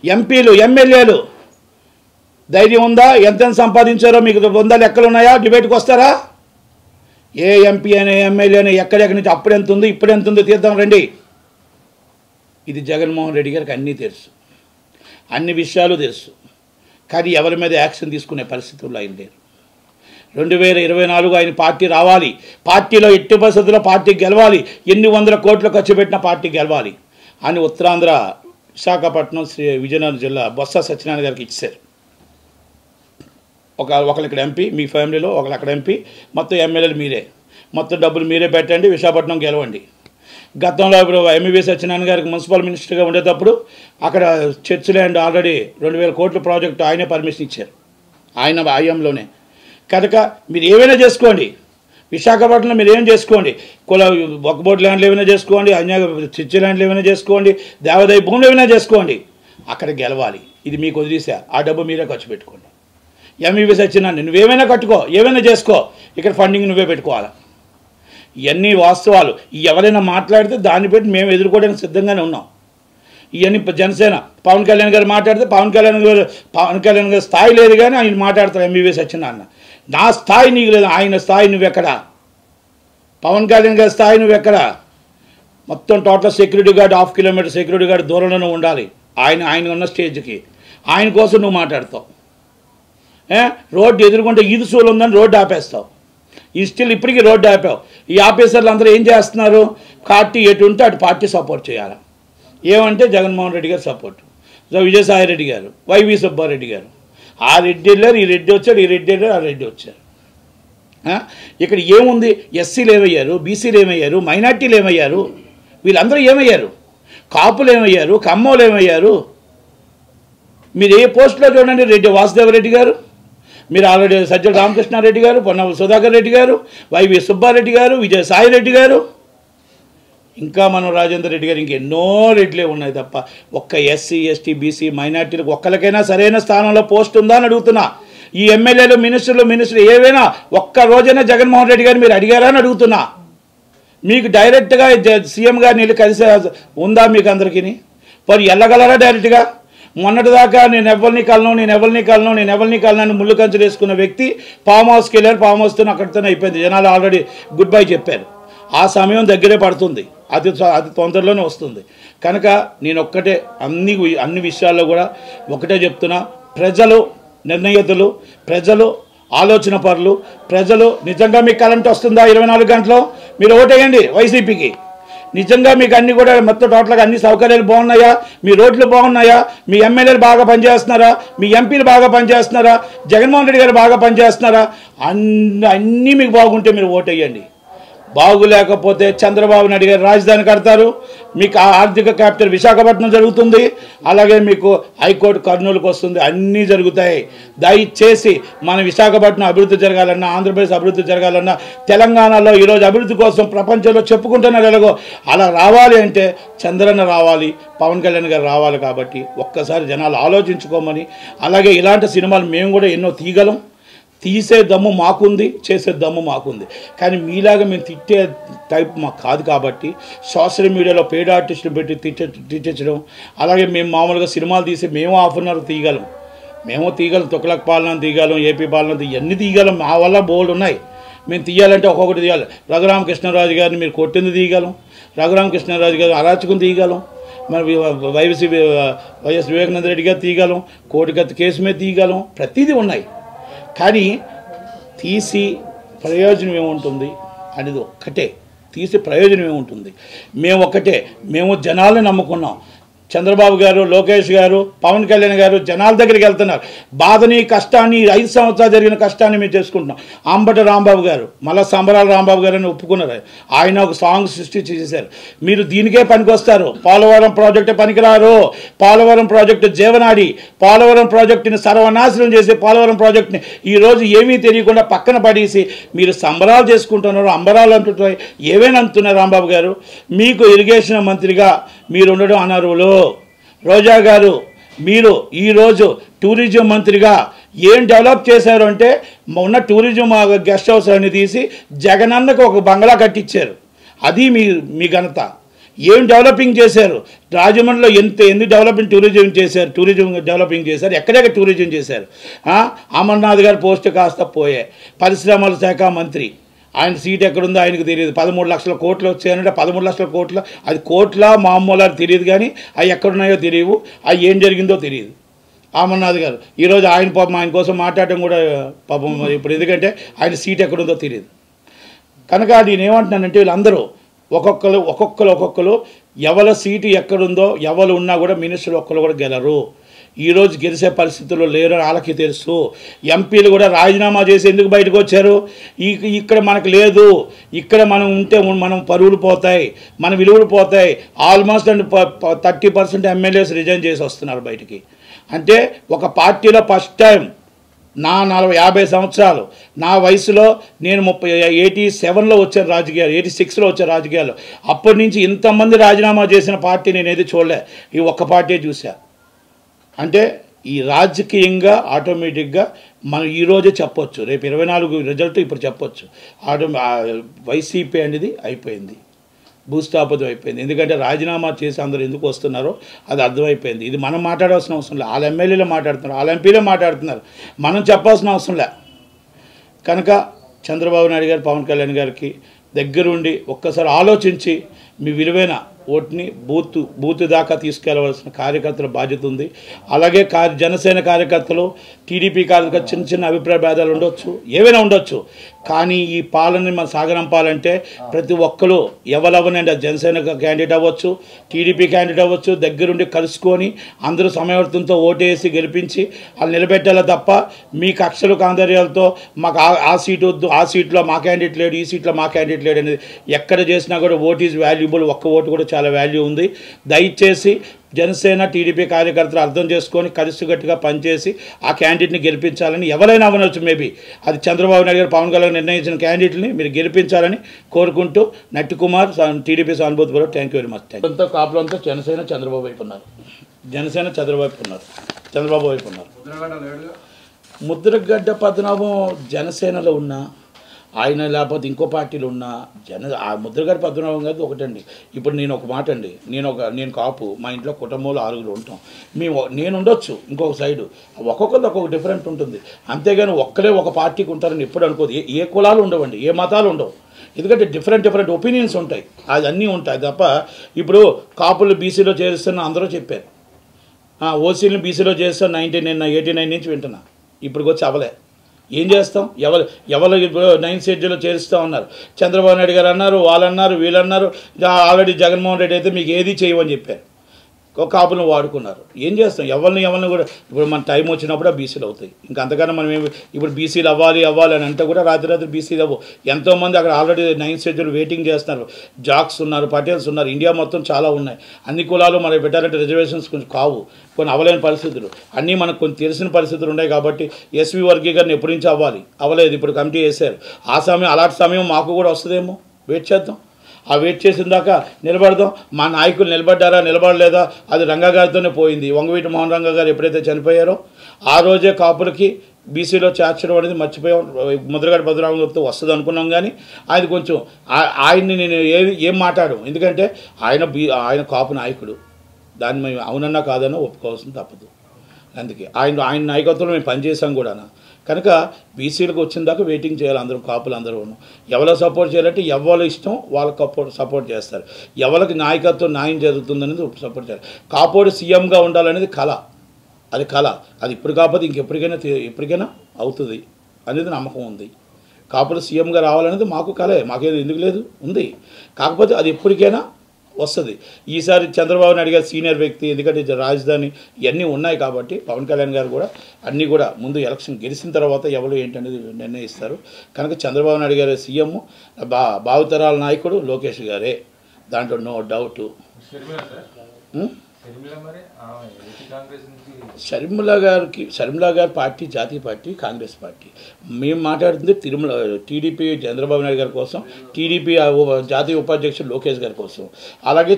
ఎంపీలు ఎమ్మెల్యేలు ధైర్యం ఉందా? ఎంత సంపాదించారో మీకు ఉందా? లెక్కలు ఉన్నాయా? డిబేట్కి వస్తారా? ఏ ఎంపీ అయినా ఎమ్మెల్యే అయినా ఎక్కడెక్కడి నుంచి అప్పుడు ఎంత ఉంది ఇప్పుడు ఎంత ఉందో తీద్దాం రండి. ఇది జగన్మోహన్ రెడ్డి గారికి అన్నీ తెలుసు, అన్ని విషయాలు తెలుసు, కానీ ఎవరి మీద యాక్షన్ తీసుకునే పరిస్థితుల్లో ఆయన లేరు. 2024 ఆయన పార్టీ రావాలి, పార్టీలో ఎట్టి పరిస్థితుల్లో పార్టీ గెలవాలి, ఎన్ని వందల కోట్లు ఖర్చు పెట్టిన పార్టీ గెలవాలి అని ఉత్తరాంధ్ర విశాఖపట్నం విజయనగరం జిల్లా బొత్స సత్యనారాయణ గారికి ఇచ్చారు. ఒకళ్ళు ఇక్కడ ఎంపీ, మీ ఫ్యామిలీలో ఒకళ్ళు అక్కడ ఎంపీ, మొత్తం ఎమ్మెల్యేలు మీరే, మొత్తం డబ్బులు మీరే పెట్టండి, విశాఖపట్నం గెలవండి. గతంలో ఇప్పుడు ఎంవీవీ సత్యనారాయణ గారికి మున్సిపల్ మినిస్టర్గా ఉండేటప్పుడు అక్కడ చర్చ్ ల్యాండ్ ఆల్రెడీ 2,000 కోట్ల ప్రాజెక్టు ఆయనే పర్మిషన్ ఇచ్చారు, ఆయన ఆయంలోనే. కనుక మీరు ఏమైనా చేసుకోండి, విశాఖపట్నంలో మీరు ఏం చేసుకోండి, వక్బోర్డ్ ల్యాండ్లు ఏమైనా చేసుకోండి, చర్చ్ ల్యాండ్లు ఏమైనా చేసుకోండి, దేవాదాయ భూములు ఏమైనా చేసుకోండి, అక్కడ గెలవాలి. ఇది మీకు వదిలేసా, ఆ డబ్బు మీరే ఖర్చు పెట్టుకోండి. ఎంవీవీ సత్యనారాయణ నువ్వేమైనా కట్టుకో, ఏమైనా చేసుకో, ఇక్కడ ఫండింగ్ నువ్వే పెట్టుకోవాలి. ఇవన్నీ వాస్తవాలు. ఎవరైనా మాట్లాడితే దాన్ని పెట్టి మేము ఎదుర్కోవడానికి సిద్ధంగానే ఉన్నాం. ఇవన్నీ జనసేన పవన్ కళ్యాణ్ గారు మాట్లాడితే పవన్ కళ్యాణ్ గారి స్థాయి లేదు, కానీ ఆయన మాట్లాడతారు ఎంవీవీ సత్యనారాయణ. నా స్థాయి నీకు లేదు, ఆయన స్థాయి నువ్వెక్కడా, పవన్ కళ్యాణ్ గారి స్థాయి నువ్వెక్కడా. మొత్తం total security guard 1/2 kilometre security guard దూరంలోనే ఉండాలి ఆయన ఉన్న స్టేజ్కి. ఆయన కోసం నువ్వు మాట్లాడతావు. రోడ్డు ఎదుర్కొంటే ఈదు సూలు ఉందని రోడ్డు ఆపేస్తావు. ఇప్పటికీ రోడ్డు ఆపావు. ఈ ఆఫీసర్లు అందరూ ఏం చేస్తున్నారు, పార్టీ ఎటు ఉంటే అటు పార్టీ సపోర్ట్ చేయాలి. ఏమంటే జగన్మోహన్ రెడ్డి గారు సపోర్టు, విజయసాయి రెడ్డి గారు, వైవి సుబ్బారెడ్డి గారు, ఆ రెడ్డి వెళ్ళారు, ఈ రెడ్డి వచ్చారు, ఈ రెడ్డి వెళ్ళారు, ఆ రెడ్డి వచ్చారు. ఇక్కడ ఏముంది, ఎస్సీలు ఏమయ్యారు, బీసీలు ఏమయ్యారు, మైనార్టీలు ఏమయ్యారు, వీళ్ళందరూ ఏమయ్యారు, కాపులు ఏమయ్యారు, కమ్మోలు ఏమయ్యారు. మీరు ఏ పోస్టులో చూడండి, రెడ్డి వాసుదేవరెడ్డి గారు, మీరు ఆల్రెడీ సజ్జల రామకృష్ణారెడ్డి గారు, పొన్నవ సుధాకర్ రెడ్డి గారు, వైవి సుబ్బారెడ్డి గారు, విజయసాయి రెడ్డి గారు, ఇంకా మనం రాజేందర్ రెడ్డి గారు, ఇంకెన్నో రెడ్లే ఉన్నాయి తప్ప ఒక్క ఎస్సీ ఎస్టీ బీసీ మైనార్టీలకు ఒక్కరికైనా సరైన స్థానంలో పోస్ట్ ఉందా అని అడుగుతున్నా. ఈ ఎమ్మెల్యేలు మినిస్టర్లు ఏవైనా ఒక్క రోజైనా జగన్మోహన్ రెడ్డి గారు మీరు అడిగారా అని అడుగుతున్నా. మీకు డైరెక్ట్గా సీఎం గారిని వెళ్ళి కలిసి ఉందా మీకు అందరికీ? మరి వెళ్ళగలరా డైరెక్ట్గా? మొన్నటిదాకా నేను ఎవరిని కలను ముళ్ళు కంచెలు వేసుకున్న వ్యక్తి ఫామ్ హౌస్కి వెళ్ళారు, ఫామ్ హౌస్తో అక్కడితోనే అయిపోయింది. జనాలు ఆల్రెడీ గుడ్ బై చెప్పారు. ఆ సమయం దగ్గరే పడుతుంది, అది తొందరలోనే వస్తుంది. కనుక నేను ఒక్కటే అన్ని విషయాల్లో కూడా ఒకటే చెప్తున్నా, ప్రజలు నిర్ణయితులు, ప్రజలు ఆలోచన పరులు ప్రజలు. నిజంగా మీకు కరెంట్ వస్తుందా 24 గంటలు? మీరు ఓటేయండి వైసీపీకి. నిజంగా మీకు అన్నీ కూడా మొత్తం టోటల్గా అన్ని సౌకర్యాలు బాగున్నాయా? మీ రోడ్లు బాగున్నాయా? మీ ఎమ్మెల్యేలు బాగా పనిచేస్తున్నారా? మీ ఎంపీలు బాగా పనిచేస్తున్నారా? జగన్మోహన్ రెడ్డి గారు బాగా పనిచేస్తున్నారా? అన్నీ మీకు బాగుంటే మీరు ఓటేయండి. బాగులేకపోతే చంద్రబాబు నాయుడు గారు రాజధాని కడతారు, మీకు ఆర్థిక క్యాపిటల్ విశాఖపట్నం జరుగుతుంది, అలాగే మీకు హైకోర్టు కర్నూలుకు వస్తుంది, అన్నీ జరుగుతాయి. దయచేసి మన విశాఖపట్నం అభివృద్ధి జరగాలన్నా, ఆంధ్రప్రదేశ్ అభివృద్ధి జరగాలన్నా, తెలంగాణలో ఈరోజు అభివృద్ధి కోసం ప్రపంచంలో చెప్పుకుంటున్నారు ఎలాగో అలా రావాలి అంటే చంద్రన్న రావాలి, పవన్ కళ్యాణ్ గారు రావాలి. కాబట్టి ఒక్కసారి జనాలు ఆలోచించుకోమని, అలాగే ఇలాంటి సినిమాలు మేము కూడా ఎన్నో తీయగలం, తీసే దమ్ము మాకుంది, చేసే దమ్ము మాకుంది. కానీ మీలాగా మేము తిట్టే టైప్ మాకు కాదు. కాబట్టి సోషల్ మీడియాలో పెయిడ్ ఆర్టిస్టులు పెట్టి తిట్టించడం, అలాగే మేము మామూలుగా సినిమాలు తీసి మేము ½ అన్ అవర్ తీయగలం, తుగ్లక్ పాలన తీయగలం, ఏపీ పాలన ఇవన్నీ తీయగలం. మా వల్ల బోల్డ్ ఉన్నాయి. మేము తీయాలంటే ఒక్కొక్కటి తీయాలి. రఘురామకృష్ణరాజు గారిని మీరు కొట్టింది తీయగలం, రఘురామకృష్ణరాజు గారు అరాచకం తీయగలం, మరి వైఎస్ వివేకానంద రెడ్డి గారు తీయగలం, కోటికత్తి కేసు మీద తీయగలం, ప్రతిదీ ఉన్నాయి. కానీ తీసి ప్రయోజనం ఏముంటుంది అనేది ఒక్కటే, తీసి ప్రయోజనం ఏముంటుంది? మేము జనాలను నమ్ముకున్నాం. చంద్రబాబు గారు, లోకేష్ గారు, పవన్ కళ్యాణ్ గారు జనాల దగ్గరికి వెళ్తున్నారు. బాధని, కష్టాన్ని, 5 సంవత్సరాలు జరిగిన కష్టాన్ని మేము చేసుకుంటున్నాం. అంబటి రాంబాబు గారు, మళ్ళీ సంబరాల రాంబాబు గారు అని ఒప్పుకున్నారు. ఆయన ఒక సాంగ్ సృష్టించి చేశారు. మీరు దీనికే పనికొస్తారు, పోలవరం ప్రాజెక్టు పనికిరారు. పోలవరం ప్రాజెక్టు జీవనాడి, పోలవరం ప్రాజెక్టుని సర్వనాశనం చేసి పోలవరం ప్రాజెక్టుని ఈరోజు ఏమీ తెలియకుండా పక్కన పడేసి మీరు సంబరాలు చేసుకుంటున్నారు, అంబరాలు అంటున్నారు, ఏమైనా అంటున్నారు. రాంబాబు గారు, మీకు ఇరిగేషన్ మంత్రిగా మీరు ఉండడం అనర్హులు. రోజా గారు, మీరు ఈరోజు టూరిజం మంత్రిగా ఏం డెవలప్ చేశారు అంటే, ఉన్న టూరిజం గెస్ట్ హౌస్ అని తీసి జగనన్నకు ఒక బంగ్లా కట్టించారు. అది మీ ఘనత. ఏం డెవలపింగ్ చేశారు? రాజమండ్రిలో ఎందుకు టూరిజం డెవలపింగ్ చేశారు, ఎక్కడెక్కడ టూరిజం చేశారు? అమర్నాథ్ గారి పోస్ట్ కాస్త పోయాయి. పరిశ్రమల శాఖ మంత్రి, ఆయన సీట్ ఎక్కడుందో ఆయనకు తెలియదు. 13 లక్షల కోట్లు వచ్చాయంటే 13 లక్షల కోట్ల, అది కోట్ల మామూలు తెలియదు, కానీ అవి ఎక్కడున్నాయో తెలియవు, అవి ఏం జరిగిందో తెలియదు. అమర్నాథ్ గారు ఈరోజు ఆయన కోసం మాట్లాడటం కూడా పాపం ఇప్పుడు, ఎందుకంటే ఆయన సీట్ ఎక్కడుందో తెలియదు. కనుక నేనేమంటున్నానంటే వీళ్ళందరూ ఒక్కొక్కరు ఎవరి సీటు ఎక్కడుందో ఎవరు ఉన్నా కూడా మినిస్టర్లు ఒక్కరు కూడా గెలరు. ఈరోజు గెలిచే పరిస్థితుల్లో లేరు, వాళ్ళకి తెలుసు. ఎంపీలు కూడా రాజీనామా చేసి ఎందుకు బయటకు వచ్చారు? ఇక్కడ మనకు లేదు, ఇక్కడ మనం ఉంటే మనం పరువులు పోతాయి, మన విలువలు పోతాయి. ఆల్మోస్ట్ 30% ఎమ్మెల్యేస్ రిజైన్ చేసి వస్తున్నారు బయటికి. అంటే ఒక పార్టీలో ఫస్ట్ టైం నా 50 సంవత్సరాలు, నా వయసులో నేను 87లో వచ్చాను రాజకీయాలు, 86లో వచ్చాను రాజకీయాలు. అప్పటి నుంచి ఇంతమంది రాజీనామా చేసిన పార్టీ నేను ఏది చూడలే, ఈ ఒక్క పార్టీ చూసా. అంటే ఈ రాజకీయంగా ఆటోమేటిక్గా మనం ఈరోజే చెప్పొచ్చు, రేపు 24 రిజల్ట్ ఇప్పుడు చెప్పొచ్చు. వైసీపీ అనేది అయిపోయింది, భూస్థాపితం అయిపోయింది. ఎందుకంటే రాజీనామా చేసి అందరూ ఎందుకు వస్తున్నారో అది అర్థమైపోయింది. ఇది మనం మాట్లాడాల్సిన అవసరం లేదు, వాళ్ళ ఎమ్మెల్యేలే మాట్లాడుతున్నారు, వాళ్ళ ఎంపీలే మాట్లాడుతున్నారు, మనం చెప్పాల్సిన అవసరం లే. కనుక చంద్రబాబు నాయుడు గారు, పవన్ కళ్యాణ్ గారికి దగ్గరుండి ఒక్కసారి ఆలోచించి మీ విలువైన ఓటుని బూత్ దాకా తీసుకెళ్లవలసిన కార్యకర్తల బాధ్యత ఉంది. అలాగే జనసేన కార్యకర్తలు, టీడీపీ కార్యకర్తలు చిన్న అభిప్రాయ భేదాలు ఉండొచ్చు, ఏవైనా ఉండొచ్చు. కానీ ఈ పాలనని మనం సాగనంపాలంటే ప్రతి ఒక్కరు ఎవరెవరినంటే జనసేన క్యాండిడేట్ అవ్వచ్చు, టీడీపీ క్యాండిడేట్ అవ్వచ్చు, దగ్గరుండి కలుసుకొని అందరూ సమయవర్తంతో ఓటేసి గెలిపించి వాళ్ళు నిలబెట్టాలి తప్ప మీ కక్షలు కాందర్యాలతో మాకు ఆ సీటు వద్దు, ఆ సీట్లో మా క్యాండిడేట్ లేడు, ఈ సీట్లో మా క్యాండిడేట్ లేడు అనేది ఎక్కడ చేసినా కూడా ఓట్ ఈజ్ వాల్యుబుల్. ఒక్క ఓటు కూడా చాలా వాల్యూ ఉంది. దయచేసి జనసేన టీడీపీ కార్యకర్తలు అర్థం చేసుకొని కలిసికట్టుగా పనిచేసి ఆ క్యాండిడేట్ని గెలిపించాలని, ఎవరైనా అవ్వచ్చు, మేబీ అది చంద్రబాబు నాయుడు గారు, పవన్ కళ్యాణ్ నిర్ణయించిన క్యాండిడేట్ని మీరు గెలిపించాలని కోరుకుంటూ నట్టి కుమార్, టీడీపీ సానుభూతి కూడా థ్యాంక్ యూ వెరీ మచ్. అంతా కాపులంతా జనసేన చంద్రబాబు వైపు ఉన్నారు, చంద్రబాబు వైపు ఉన్నారు. ముద్రగడ్డ పద్మనాభం జనసేనలో ఉన్నా, ఆయన లేకపోతే ఇంకో పార్టీలు ఉన్నా ఆ ముద్రగడ్డ పద్మనాభం గారు ఒకటండి. ఇప్పుడు నేను ఒక మాట అండి, నేను కాపు, మా ఇంట్లో కుటుంబంలో 6 ఉంటాం. నేను ఉండొచ్చు ఇంకొక సైడు, ఒక్కొక్కరిది ఒక్కొక్క డిఫరెంట్ ఉంటుంది. అంతేగాని ఒక్కరే ఒక పార్టీకి ఉంటారని ఎప్పుడు అనుకోదు. ఏ కులాలు ఉండవండి, ఏ మతాలు ఉండవు. ఎందుకంటే డిఫరెంట్ ఒపీనియన్స్ ఉంటాయి, అది అన్నీ ఉంటాయి తప్ప. ఇప్పుడు కాపులు బీసీలో చేరుస్తున్న అందరూ చెప్పారు, ఓసీలను బీసీలో చేస్తున్న 89 నుంచి వింటున్నా, ఇప్పుడు వచ్చి అవలే. ఏం చేస్తాం? ఎవరు ఇప్పుడు 9th షెడ్యూల్లో చేరుస్తూ ఉన్నారు. చంద్రబాబు నాయుడు గారు అన్నారు, వాళ్ళన్నారు, వీళ్ళన్నారు. ఆల్రెడీ జగన్మోహన్ రెడ్డి అయితే మీకు ఏది చేయమని చెప్పారు. కాపులను వాడుకున్నారు. ఏం చేస్తాం? ఎవరిని కూడా ఇప్పుడు మన టైం వచ్చినప్పుడు ఆ బీసీలు అవుతాయి. ఇంకా అంతకన్నా మనం ఇప్పుడు బీసీలు అవ్వాలి అని అంటే కూడా రాత్రి బీసీలు అవ్వవు. ఎంతోమంది అక్కడ ఆల్రెడీ 9th షెడ్యూల్ వెయిటింగ్ చేస్తున్నారు. జాక్స్ ఉన్నారు, పటేల్స్ ఉన్నారు, ఇండియా మొత్తం చాలా ఉన్నాయి. అన్ని కులాలు మనకి పెట్టాలంటే రిజర్వేషన్స్ కొంచెం కావు, కొన్ని అవ్వలేని పరిస్థితులు, అన్నీ మనకు కొన్ని తెలిసిన పరిస్థితులు ఉన్నాయి. కాబట్టి ఎస్వి వర్గీకరణ ఎప్పటి నుంచి అవ్వలేదు. ఇప్పుడు కమిటీ వేశారు. ఆ సమయం అలాంటి సమయం మాకు కూడా వస్తుందేమో, వెయిట్ చేద్దాం. ఆ వెయిట్ చేసిన దాకా నిలబడదాం. మా నాయకులు నిలబడ్డారా నిలబడలేదా అది రంగా గారితోనే పోయింది. వంగవీటి మోహన్ రంగా గారు ఎప్పుడైతే చనిపోయారో ఆ రోజే కాపులకి బీసీలో చేర్చడం అనేది మర్చిపోయాం. ముద్రగడ పద్మనాభంతో వస్తుంది అనుకున్నాం, కానీ ఆయన కొంచెం ఆయన్ని నేను ఏం మాట్లాడడం, ఎందుకంటే ఆయన కాపు నాయకుడు. దాన్ని మేము అవునన్నా కాదన్నా ఒప్పుకోవాల్సింది తప్పదు. అందుకే ఆయన నాయకత్వంలో మేము పనిచేసాం కూడా. కనుక బీసీలకు వచ్చిన దాకా వెయిటింగ్ చేయాలి. అందరూ కాపులు అందరూ ఎవరో సపోర్ట్ చేయాలంటే ఎవరి ఇష్టం వాళ్ళకి సపోర్ట్ చేస్తారు. ఎవరికి నాయకత్వం న్యాయం జరుగుతుందనేది సపోర్ట్ చేయాలి. కాపోడు సీఎంగా ఉండాలనేది కళ, అది కళ. అది ఇప్పుడు కాకపోతే ఎప్పటికైనా అవుతుంది అనేది నమ్మకం ఉంది. కాపోడు సీఎంగా రావాలనేది మాకు కళే, మాకేది ఎందుకు లేదు, ఉంది. కాకపోతే అది ఎప్పటికైనా వస్తుంది. ఈసారి చంద్రబాబు నాయుడు గారు సీనియర్ వ్యక్తి, ఎందుకంటే రాజధాని ఇవన్నీ ఉన్నాయి కాబట్టి పవన్ కళ్యాణ్ గారు కూడా అన్నీ కూడా ముందు ఎలక్షన్ గెలిచిన తర్వాత ఎవరు ఏంటనేది నిర్ణయిస్తారు. కనుక చంద్రబాబు నాయుడు గారు సీఎం, భావితరాల నాయకుడు లోకేష్ గారే, దాంట్లో నో డౌట్. షర్మిల గారి పార్టీ జాతీయ పార్టీ, కాంగ్రెస్ పార్టీ. మేము మాట్లాడుతుంది టీడీపీ చంద్రబాబు నాయుడు గారి కోసం, టీడీపీ జాతీయ ఉపాధ్యక్షుడు లోకేష్ గారి కోసం, అలాగే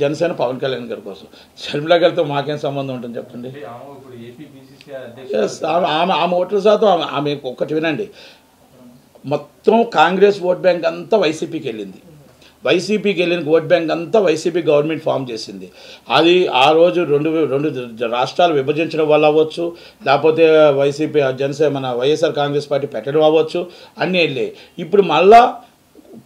జనసేన పవన్ కళ్యాణ్ గారి కోసం. షర్మిల గారితో మాకేం సంబంధం ఉంటుంది చెప్పండి? ఆమె ఓట్ల శాతం ఆమె ఒక్కటి వినండి, మొత్తం కాంగ్రెస్ ఓట్ బ్యాంక్ అంతా వైసీపీకి వెళ్ళింది. వైసీపీకి వెళ్ళిన ఓట్ బ్యాంక్ అంతా వైసీపీ గవర్నమెంట్ ఫామ్ చేసింది. అది ఆ రోజు రెండు రాష్ట్రాలు విభజించడం వల్ల అవ్వచ్చు, లేకపోతే వైసీపీ మన వైఎస్ఆర్ కాంగ్రెస్ పార్టీ పెట్టడం అవ్వచ్చు, అన్నీ వెళ్ళాయి. ఇప్పుడు మళ్ళా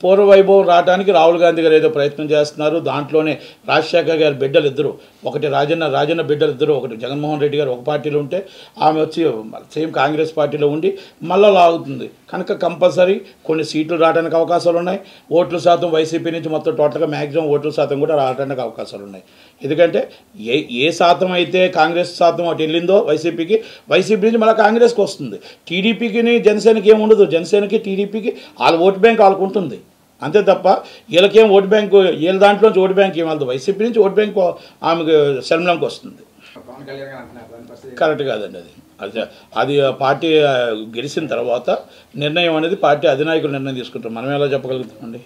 పూర్వవైభవం రావడానికి రాహుల్ గాంధీ గారు ఏదో ప్రయత్నం చేస్తున్నారు. దాంట్లోనే రాజశేఖర్ గారి బిడ్డలు ఇద్దరు, ఒకటి రాజన్న బిడ్డలు ఇద్దరు, ఒకటి జగన్మోహన్ రెడ్డి గారు ఒక పార్టీలో ఉంటే ఆమె వచ్చి సేమ్ కాంగ్రెస్ పార్టీలో ఉండి మళ్ళీ లాగుతుంది. కనుక కంపల్సరీ కొన్ని సీట్లు రావడానికి అవకాశాలు ఉన్నాయి. ఓట్ల శాతం వైసీపీ నుంచి మొత్తం టోటల్గా మ్యాక్సిమం ఓట్ల శాతం కూడా రావడానికి అవకాశాలు ఉన్నాయి. ఎందుకంటే ఏ శాతం అయితే కాంగ్రెస్ శాతం అటు వెళ్ళిందో వైసీపీ నుంచి మళ్ళీ కాంగ్రెస్కి వస్తుంది. టీడీపీకి జనసేనకి ఏముండదు. జనసేనకి టీడీపీకి వాళ్ళ ఓట్ బ్యాంక్ వాళ్ళకు ఉంటుంది అంతే తప్ప వీళ్ళకేం ఓట్ బ్యాంకు, వీళ్ళ దాంట్లోంచి ఓట్ బ్యాంక్ ఏమవుతుంది, వైసీపీ నుంచి ఓట్ బ్యాంక్ ఆమెకు శర్మలంకి వస్తుంది. కరెక్ట్ కాదండి అది పార్టీ గెలిచిన తర్వాత నిర్ణయం అనేది పార్టీ అధినాయకులు నిర్ణయం తీసుకుంటారు. మనం ఎలా చెప్పగలుగుతామండి?